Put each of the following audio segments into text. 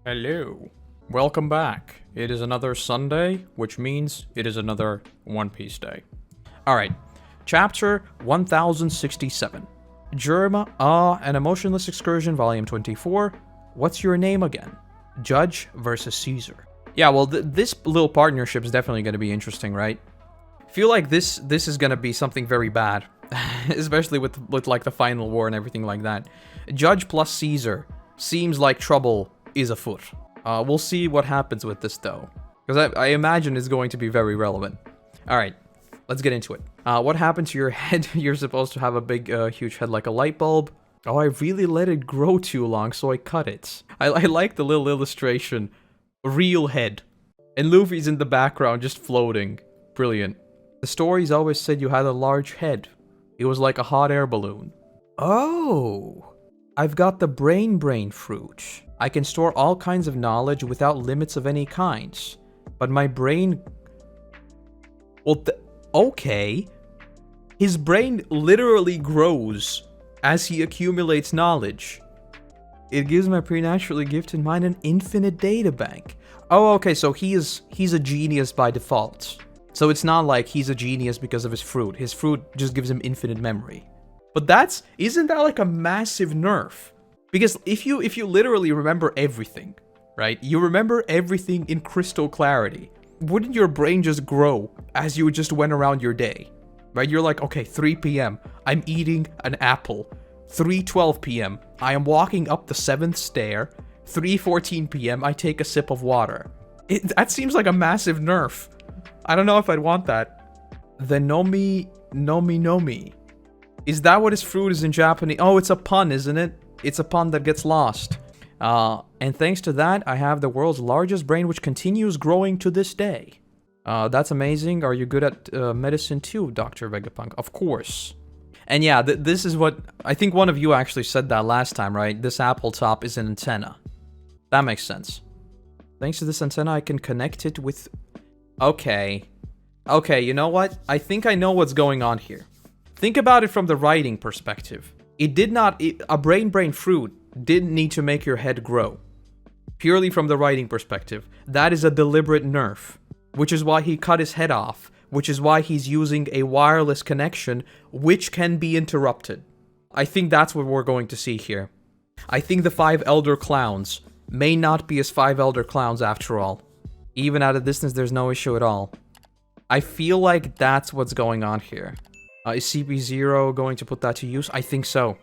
Hello. Welcome back. It is another Sunday, which means it is another One Piece day. Alright, chapter 1067. Germa, an Emotionless Excursion, volume 24. What's your name again? Judge versus Caesar. Yeah, well, this little partnership is definitely going to be interesting, right? I feel like this is going to be something very bad. Especially with like the final war and everything like that. Judge plus Caesar seems like trouble is afoot. We'll see what happens with this though, because I imagine it's going to be very relevant. Alright, let's get into it. What happened to your head? You're supposed to have a big, huge head like a light bulb. Oh, I really let it grow too long, so I cut it. I like the little illustration. Real head. And Luffy's in the background just floating. Brilliant. The stories always said you had a large head. It was like a hot air balloon. Oh, I've got the brain fruit. I can store all kinds of knowledge without limits of any kinds. But my brain... Well, okay. His brain literally grows as he accumulates knowledge. It gives my preternaturally gifted mind an infinite data bank. Oh, okay, so he's a genius by default. So it's not like he's a genius because of his fruit. His fruit just gives him infinite memory. But isn't that like a massive nerf? Because if you literally remember everything, right? You remember everything in crystal clarity. Wouldn't your brain just grow as you just went around your day? Right? You're like, okay, 3 p.m. I'm eating an apple. 3:12 p.m. I am walking up the 7th stair. 3:14 p.m. I take a sip of water. That seems like a massive nerf. I don't know if I'd want that. The Nomi. Is that what his fruit is in Japanese? Oh, it's a pun, isn't it? It's a pun that gets lost. And thanks to that, I have the world's largest brain, which continues growing to this day. That's amazing. Are you good at medicine too, Dr. Vegapunk? Of course. And yeah, this is what... I think one of you actually said that last time, right? This apple top is an antenna. That makes sense. Thanks to this antenna, I can connect it with... Okay. Okay, you know what? I think I know what's going on here. Think about it from the writing perspective. A brain fruit didn't need to make your head grow. Purely from the writing perspective. That is a deliberate nerf. Which is why he cut his head off. Which is why he's using a wireless connection, which can be interrupted. I think that's what we're going to see here. I think the 5 Elder Clowns may not be as 5 Elder Clowns after all. Even at a distance, there's no issue at all. I feel like that's what's going on here. Is CP0 going to put that to use? I think so.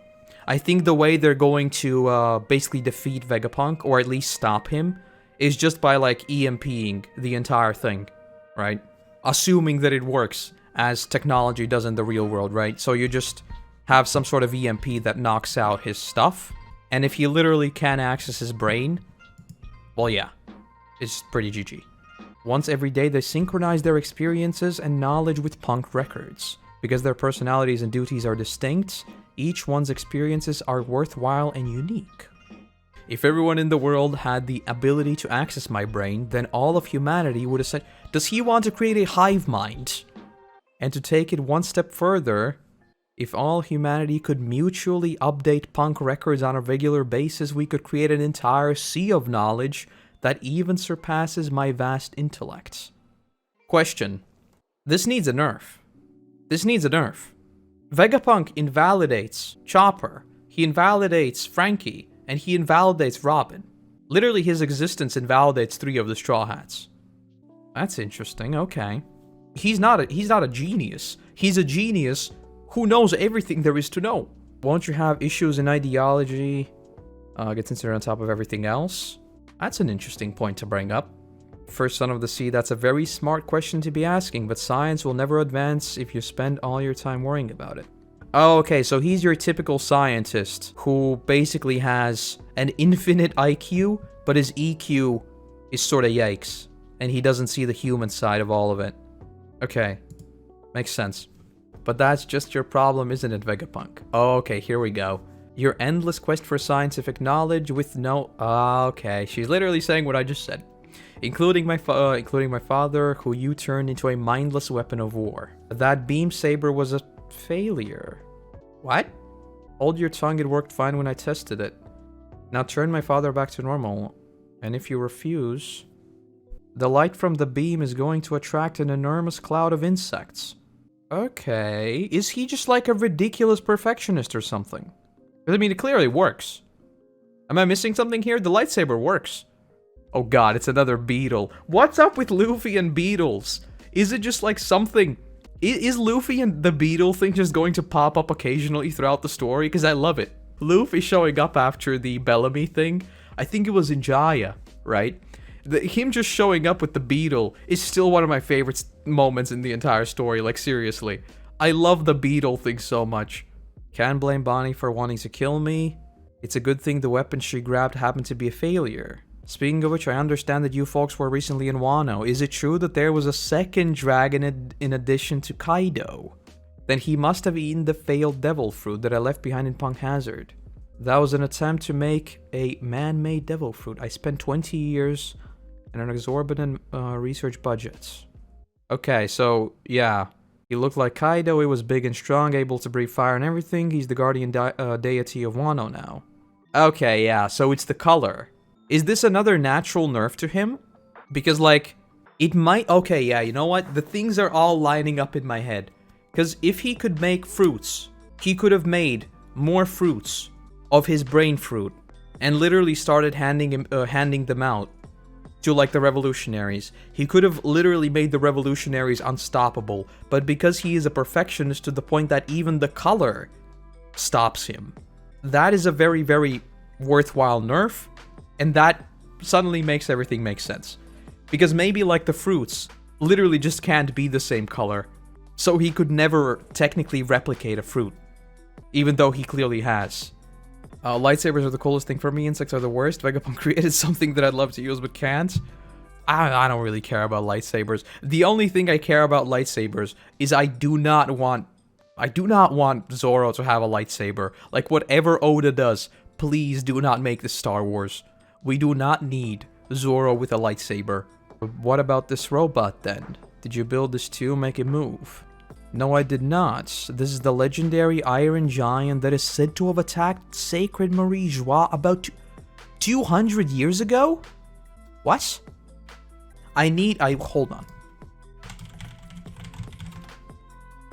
I think the way they're going to basically defeat Vegapunk, or at least stop him, is just by like EMPing the entire thing, right? Assuming that it works, as technology does in the real world, right? So you just have some sort of EMP that knocks out his stuff, and if he literally can't access his brain, well yeah, it's pretty GG. Once every day they synchronize their experiences and knowledge with Punk records. Because their personalities and duties are distinct, each one's experiences are worthwhile and unique. If everyone in the world had the ability to access my brain, then all of humanity would have said, does he want to create a hive mind? And to take it one step further, if all humanity could mutually update Punk records on a regular basis, we could create an entire sea of knowledge that even surpasses my vast intellect. Question. This needs a nerf. This needs a nerf. Vegapunk invalidates Chopper, he invalidates Frankie, and he invalidates Robin. Literally, his existence invalidates 3 of the Straw Hats. That's interesting, okay. He's not a genius. He's a genius who knows everything there is to know. Won't you have issues in ideology? Gets inserted on top of everything else? That's an interesting point to bring up. First son of the sea, that's a very smart question to be asking, but science will never advance if you spend all your time worrying about it. Oh, okay, so he's your typical scientist who basically has an infinite IQ, but his EQ is sort of yikes, and he doesn't see the human side of all of it. Okay, makes sense. But that's just your problem, isn't it, Vegapunk? Oh, okay, here we go. Your endless quest for scientific knowledge with no... Okay, she's literally saying what I just said. Including my father, who you turned into a mindless weapon of war. That beam saber was a failure. What? Hold your tongue, it worked fine when I tested it. Now turn my father back to normal. And if you refuse, the light from the beam is going to attract an enormous cloud of insects. Okay, is he just like a ridiculous perfectionist or something? I mean, it clearly works. Am I missing something here? The lightsaber works. Oh god, it's another beetle. What's up with Luffy and beetles? Is it just like something... Is Luffy and the beetle thing just going to pop up occasionally throughout the story? Because I love it. Luffy showing up after the Bellamy thing. I think it was in Jaya, right? Him just showing up with the beetle is still one of my favorite moments in the entire story, like seriously. I love the beetle thing so much. Can't blame Bonney for wanting to kill me. It's a good thing the weapon she grabbed happened to be a failure. Speaking of which, I understand that you folks were recently in Wano. Is it true that there was a second dragon in addition to Kaido? Then he must have eaten the failed devil fruit that I left behind in Punk Hazard. That was an attempt to make a man-made devil fruit. I spent 20 years and an exorbitant research budget. Okay, so, yeah. He looked like Kaido, he was big and strong, able to breathe fire and everything. He's the guardian deity of Wano now. Okay, yeah, so it's the color. Is this another natural nerf to him? Because, like, it might... Okay, yeah, you know what? The things are all lining up in my head. Because if he could make fruits, he could have made more fruits of his brain fruit and literally started handing them out to, like, the revolutionaries. He could have literally made the revolutionaries unstoppable, but because he is a perfectionist to the point that even the color stops him, that is a very, very worthwhile nerf, and that suddenly makes everything make sense. Because maybe, like, the fruits literally just can't be the same color, so he could never technically replicate a fruit, even though he clearly has. Lightsabers are the coolest thing for me, insects are the worst. Vegapunk created something that I'd love to use but can't. I don't really care about lightsabers. The only thing I care about lightsabers is I do not want Zoro to have a lightsaber. Like, whatever Oda does, please do not make this Star Wars. We do not need Zoro with a lightsaber. What about this robot then? Did you build this to make it move? No, I did not. This is the legendary Iron Giant that is said to have attacked Sacred Marie Joie about 200 years ago? What? Hold on.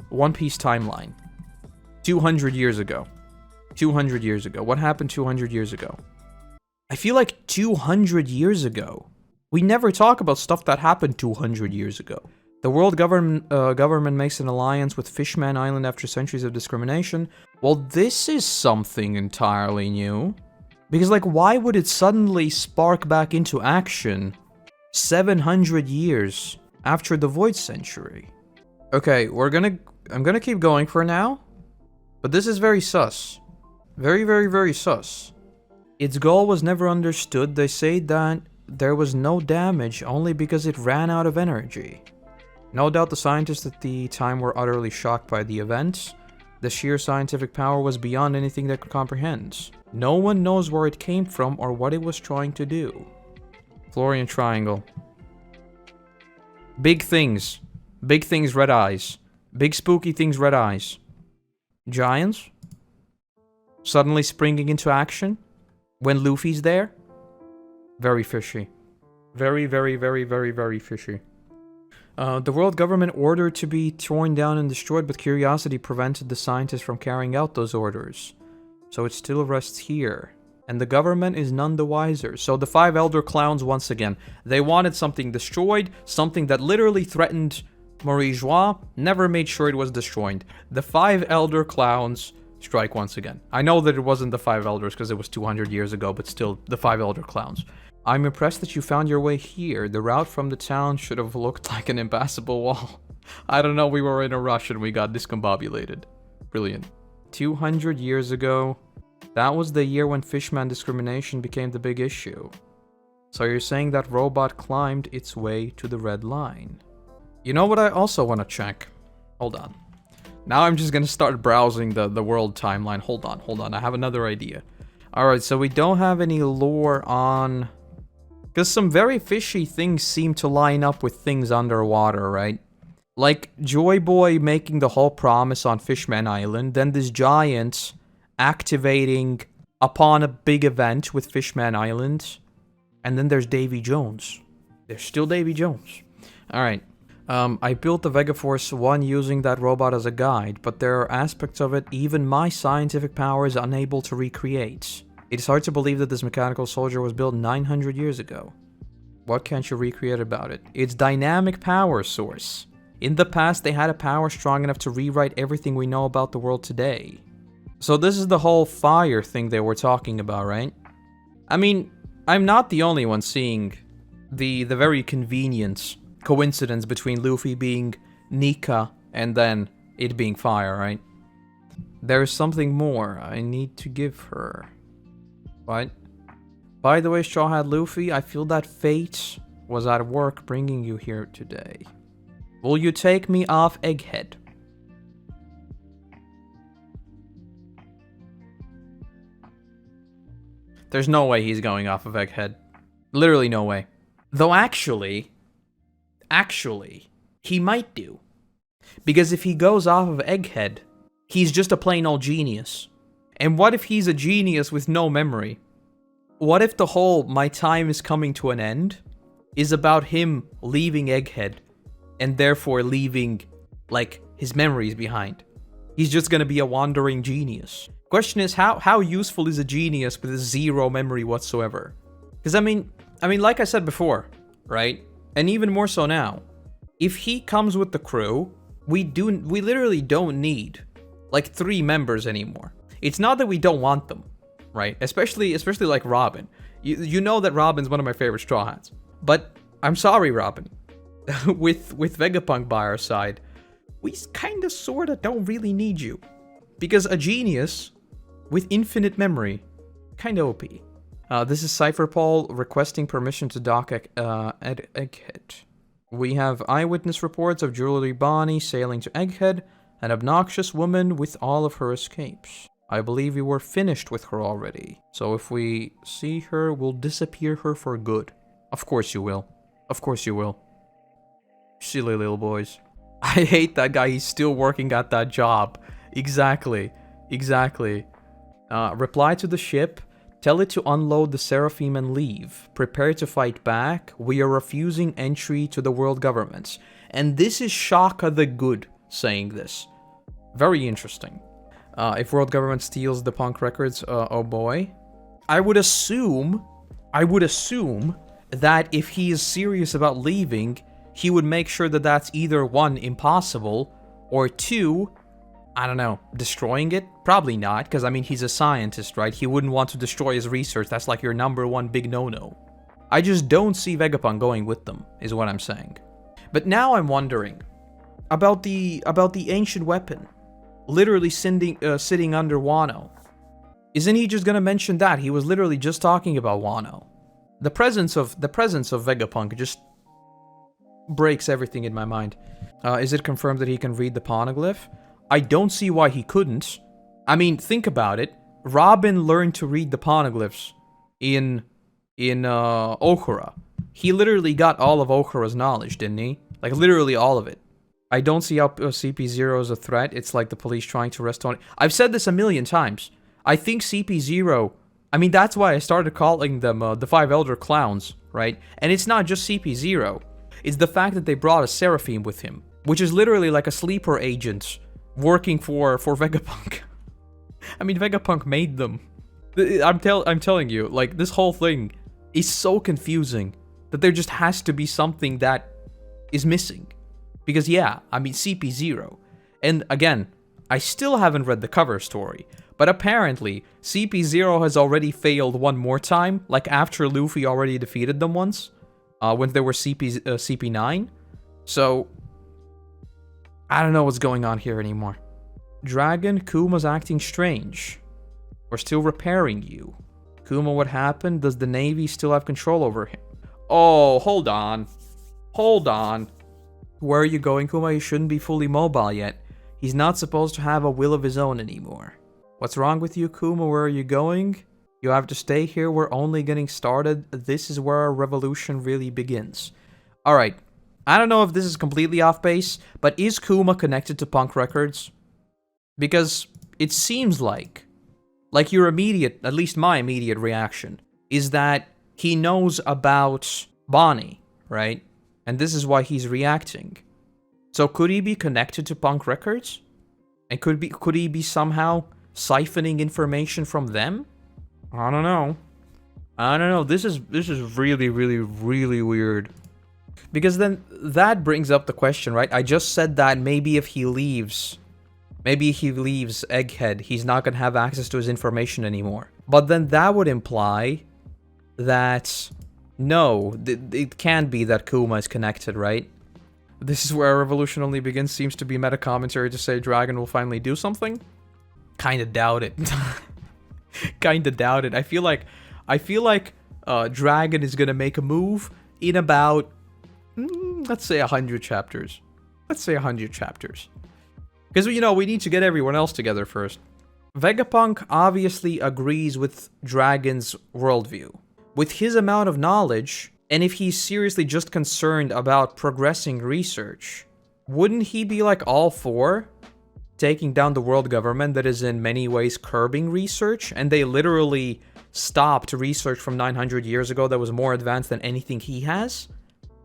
One Piece timeline. 200 years ago. 200 years ago. What happened 200 years ago? I feel like 200 years ago. We never talk about stuff that happened 200 years ago. The world government makes an alliance with Fishman Island after centuries of discrimination. Well, this is something entirely new. Because, like, why would it suddenly spark back into action 700 years after the Void Century? Okay, I'm gonna keep going for now. But this is very sus. Very, very, very sus. Its goal was never understood. They say that there was no damage only because it ran out of energy. No doubt the scientists at the time were utterly shocked by the event. The sheer scientific power was beyond anything they could comprehend. No one knows where it came from or what it was trying to do. Florian Triangle. Big things. Big things, red eyes. Big spooky things, red eyes. Giants? Suddenly springing into action? When Luffy's there? Very fishy. Very, very, very, very, very fishy. The world government ordered to be torn down and destroyed, but curiosity prevented the scientists from carrying out those orders. So it still rests here. And the government is none the wiser. So the 5 Elder Clowns, once again, they wanted something destroyed, something that literally threatened Marie Joie, never made sure it was destroyed. The 5 Elder Clowns strike once again. I know that it wasn't the 5 Elders because it was 200 years ago, but still, the 5 Elder Clowns. I'm impressed that you found your way here. The route from the town should have looked like an impassable wall. I don't know, we were in a rush and we got discombobulated. Brilliant. 200 years ago, that was the year when Fishman discrimination became the big issue. So you're saying that robot climbed its way to the red line. You know what I also want to check? Hold on. Now I'm just gonna start browsing the world timeline. Hold on, I have another idea. Alright, so we don't have any lore on... Because some very fishy things seem to line up with things underwater, right? Like Joy Boy making the whole promise on Fishman Island, then this giant activating upon a big event with Fishman Island, And then there's Davy Jones. There's still Davy Jones. Alright. I built the Vegaforce 1 using that robot as a guide, but there are aspects of it even my scientific power is unable to recreate. It is hard to believe that this mechanical soldier was built 900 years ago. What can't you recreate about it? Its dynamic power source. In the past, they had a power strong enough to rewrite everything we know about the world today. So this is the whole fire thing they were talking about, right? I mean, I'm not the only one seeing the very convenient coincidence between Luffy being Nika and then it being fire, right? There's something more I need to give her. What? By the way, Straw Hat Luffy, I feel that fate was at work bringing you here today. Will you take me off Egghead? There's no way he's going off of Egghead. Literally no way. Though actually, he might do. Because if he goes off of Egghead, he's just a plain old genius. And what if he's a genius with no memory? What if the whole "my time is coming to an end" is about him leaving Egghead, and therefore leaving, like, his memories behind? He's just gonna be a wandering genius. Question is, how useful is a genius with zero memory whatsoever? Because I mean, like I said before, right? And even more so now, if he comes with the crew, we literally don't need like 3 members anymore. It's not that we don't want them, right? Especially like Robin. You know that Robin's one of my favorite Straw Hats. But I'm sorry, Robin. with Vegapunk by our side, we kinda sorta don't really need you. Because a genius with infinite memory, kinda OP. This is Cypher Paul requesting permission to dock Egghead. We have eyewitness reports of Jewelry Bonney sailing to Egghead, an obnoxious woman with all of her escapes. I believe we were finished with her already, so if we see her, we'll disappear her for good. Of course you will. Of course you will. Silly little boys. I hate that guy, he's still working at that job. Exactly. Reply to the ship. Tell it to unload the Seraphim and leave. Prepare to fight back. We are refusing entry to the world governments. And this is Shaka the Good saying this. Very interesting. If world government steals the punk records, oh boy. I would assume that if he is serious about leaving, he would make sure that that's either 1, impossible, or 2, I don't know, destroying it? Probably not, because I mean, he's a scientist, right? He wouldn't want to destroy his research. That's like your #1 big no-no. I just don't see Vegapunk going with them, is what I'm saying. But now I'm wondering about the ancient weapon, literally sitting under Wano. Isn't he just gonna mention that? He was literally just talking about Wano. The presence of Vegapunk just breaks everything in my mind. Is it confirmed that he can read the poneglyph? I don't see why he couldn't. I mean, think about it. Robin learned to read the poneglyphs in Okura. He literally got all of Okura's knowledge, didn't he? Like, literally all of it. I don't see how CP0 is a threat. It's like the police trying to arrest Tony. I've said this a million times. I think CP0... I mean, that's why I started calling them the 5 Elder Clowns, right? And it's not just CP0. It's the fact that they brought a Seraphim with him, which is literally like a sleeper agent working for Vegapunk. I mean, Vegapunk made them. I'm telling you, like, this whole thing is so confusing that there just has to be something that is missing. Because yeah, I mean, CP0. And again, I still haven't read the cover story, but apparently CP0 has already failed one more time, like after Luffy already defeated them once, when they were CP9. So, I don't know what's going on here anymore. Dragon, Kuma's acting strange. We're still repairing you. Kuma, what happened? Does the Navy still have control over him? Oh, hold on. Hold on. Where are you going, Kuma? He shouldn't be fully mobile yet. He's not supposed to have a will of his own anymore. What's wrong with you, Kuma? Where are you going? You have to stay here. We're only getting started. This is where our revolution really begins. Alright. I don't know if this is completely off base, but is Kuma connected to Punk Records? Because it seems like your immediate, at least my immediate reaction, is that he knows about Bonney, right? And this is why he's reacting. So could he be connected to Punk Records? And could he be somehow siphoning information from them? I don't know. This is really, really, really weird. Because then that brings up the question, right? I just said that maybe if he leaves Egghead, he's not gonna have access to his information anymore. But then that would imply that no, it can't be that Kuma is connected, right? This is where Revolution Only Begins seems to be meta commentary to say Dragon will finally do something. Kinda doubt it. Kinda doubt it. I feel like Dragon is gonna make a move in about let's say 100 chapters. Let's say 100 chapters. Because, you know, we need to get everyone else together first. Vegapunk obviously agrees with Dragon's worldview. With his amount of knowledge, and if he's seriously just concerned about progressing research, wouldn't he be like all for taking down the world government that is in many ways curbing research? And they literally stopped research from 900 years ago that was more advanced than anything he has?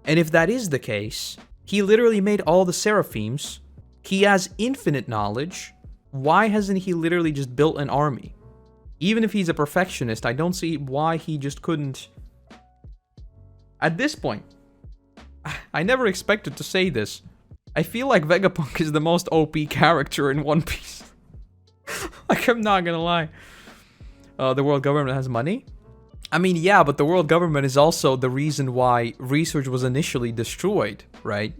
And if that is the case, he literally made all the Seraphims. He has infinite knowledge. Why hasn't he literally just built an army? Even if he's a perfectionist, I don't see why he just couldn't. At this point, I never expected to say this. I feel like Vegapunk is the most OP character in One Piece. Like, I'm not gonna lie. The world government has money? I mean, yeah, but the world government is also the reason why research was initially destroyed, right?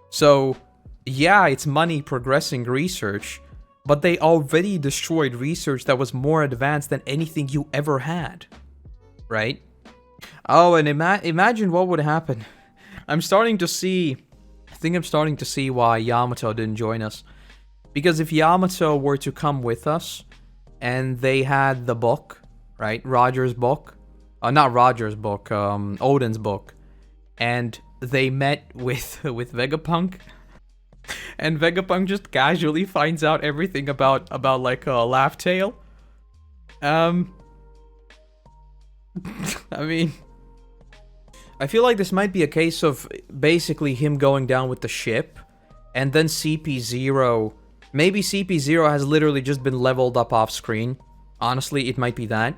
So, yeah, it's money progressing research, but they already destroyed research that was more advanced than anything you ever had, right? Oh, and imagine what would happen. I think I'm starting to see why Yamato didn't join us. Because if Yamato were to come with us, and they had the book, right? Roger's book. Not Roger's book, Odin's book. And they met with Vegapunk. And Vegapunk just casually finds out everything about like Laugh Tale. I mean, I feel like this might be a case of basically him going down with the ship, and then CP0. Maybe CP0 has literally just been leveled up off screen. Honestly, it might be that.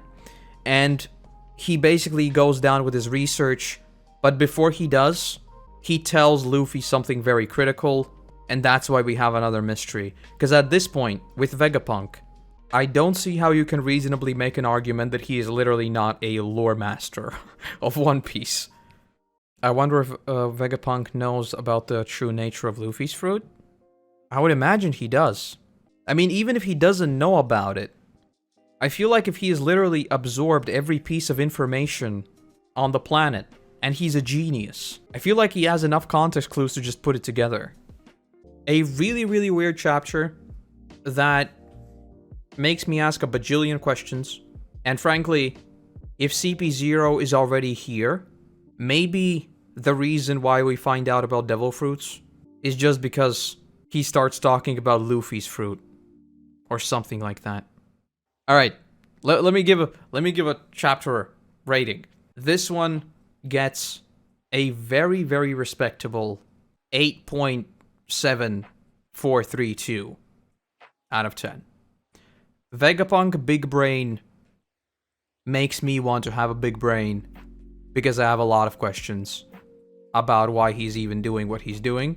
And he basically goes down with his research, but before he does, he tells Luffy something very critical, and that's why we have another mystery. Because at this point, with Vegapunk, I don't see how you can reasonably make an argument that he is literally not a lore master of One Piece. I wonder if Vegapunk knows about the true nature of Luffy's fruit? I would imagine he does. I mean, even if he doesn't know about it, I feel like if he has literally absorbed every piece of information on the planet, and he's a genius, I feel like he has enough context clues to just put it together. A really, really weird chapter that makes me ask a bajillion questions. And frankly, if CP0 is already here, maybe the reason why we find out about devil fruits is just because he starts talking about Luffy's fruit. Or something like that. Alright, let me give a chapter rating. This one gets a very, very respectable 8.7432 out of 10. Vegapunk Big Brain makes me want to have a big brain because I have a lot of questions about why he's even doing what he's doing.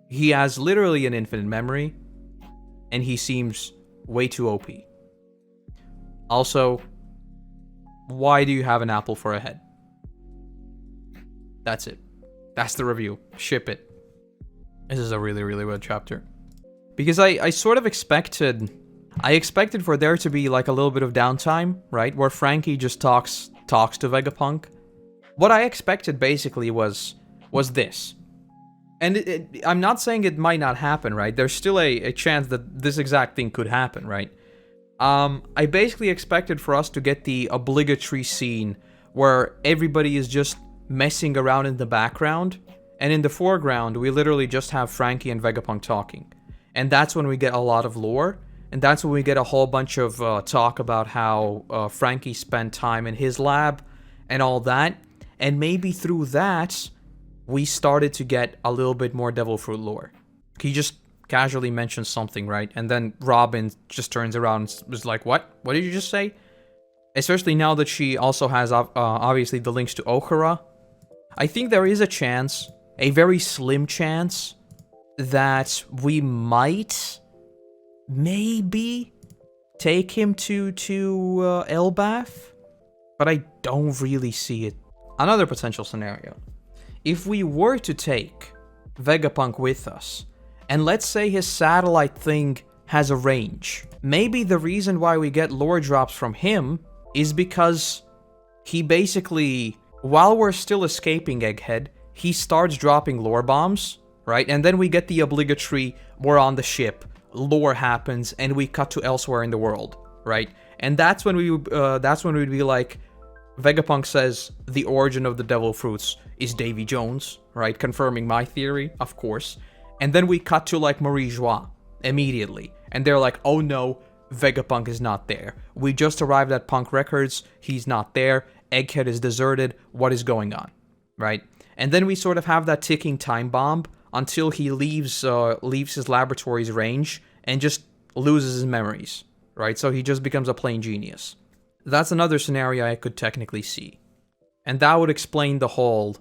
He has literally an infinite memory, and he seems way too OP. Also, why do you have an apple for a head? That's it. That's the review. Ship it. This is a really, really good chapter. Because I sort of expected... I expected for there to be like a little bit of downtime, right? Where Frankie just talks to Vegapunk. What I expected basically was this. And I'm not saying it might not happen, right? There's still a chance that this exact thing could happen, right? I basically expected for us to get the obligatory scene where everybody is just messing around in the background, and in the foreground, we literally just have Frankie and Vegapunk talking. And that's when we get a lot of lore, and that's when we get a whole bunch of talk about how Frankie spent time in his lab, and all that. And maybe through that, we started to get a little bit more Devil Fruit lore. He just casually mentions something, right? And then Robin just turns around and was like, what? What did you just say? Especially now that she also has, obviously, the links to Okura. I think there is a chance, a very slim chance, that we might, maybe, take him to Elbaf. But I don't really see it. Another potential scenario. If we were to take Vegapunk with us, and let's say his satellite thing has a range, maybe the reason why we get lore drops from him is because he basically, while we're still escaping Egghead, he starts dropping lore bombs, right? And then we get the obligatory, we're on the ship, lore happens, and we cut to elsewhere in the world, right? And that's when we'd be like, Vegapunk says the origin of the Devil Fruits is Davy Jones, right? Confirming my theory, of course. And then we cut to, like, Marie Joie immediately. And they're like, oh no, Vegapunk is not there. We just arrived at Punk Records, he's not there, Egghead is deserted, what is going on, right? And then we sort of have that ticking time bomb until he leaves his laboratory's range and just loses his memories, right? So he just becomes a plain genius. That's another scenario I could technically see. And that would explain the whole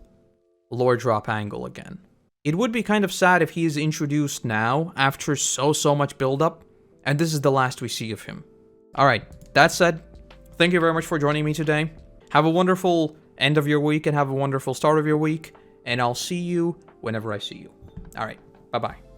lore drop angle again. It would be kind of sad if he is introduced now, after so much build-up, and this is the last we see of him. Alright, that said, thank you very much for joining me today. Have a wonderful end of your week, and have a wonderful start of your week, and I'll see you whenever I see you. Alright, bye-bye.